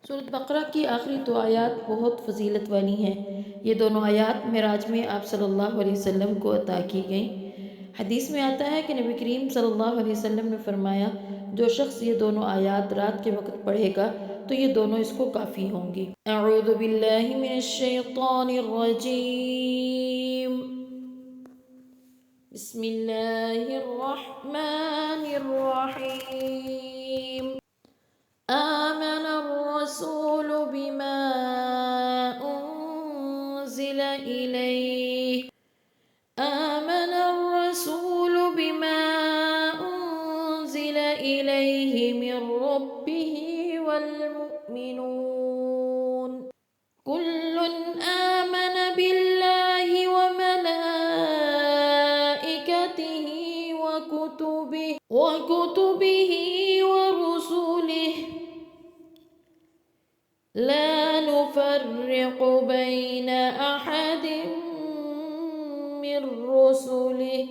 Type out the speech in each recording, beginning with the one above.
सूरत बकरा की आखिरी दो आयत बहुत फजीलत वाली हैं। ये दोनों आयत मेराज में आप सल्लल्लाहु अलैहि वसल्लम को अता की गईं। हदीस में आता है कि नबी करीम सल्लल्लाहु अलैहि वसल्लम ने फरमाया, जो शख्स ये दोनों आयत रात के वक्त पढ़ेगा तो ये दोनों इसको काफ़ी होंगी। अऊज़ु बिल्लाहि मिनश शैतानिर रजीम। बिस्मिल्लाहिर रहमानिर रहीम। आमन الرسول بما أنزل إليه آمن الرسول بما أنزل إليه من ربه والمؤمنون كل آمن بالله وملائكته وكتبه ورسله لا نفرق بين أحد من رسله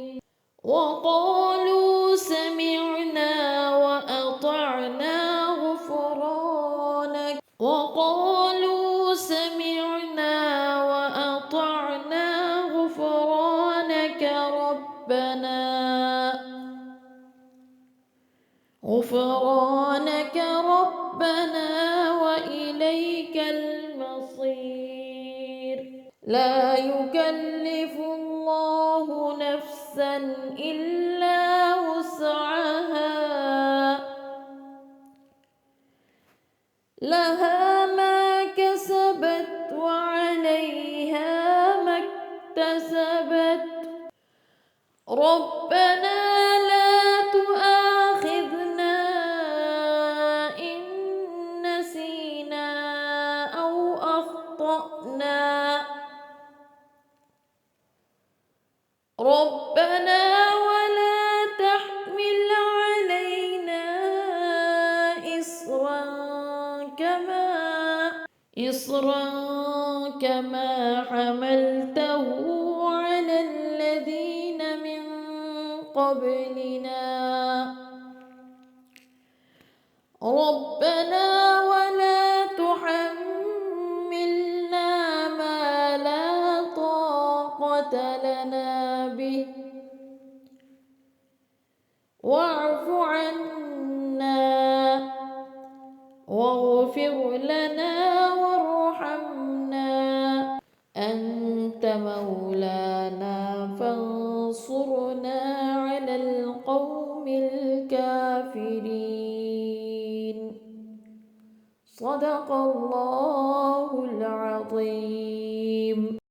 وقالوا سمعنا وأطعنا غفرانك ربنا وإليك المصير. لا يكلف الله نفسا إلا وسعها لها ما كسبت وعليها ما اكتسبت ربنا لا تؤاخذنا إن نسينا أو أخطأنا ربنا ولا تحمل علينا إصرا كما حملته على الذين من قبلنا ربنا ولا تحملنا ما لا طاقة لنا به واعف عنا واغفر لنا وارحمنا أنت مولانا فانصرنا على القوم الكافرين. صدق الله العظيم.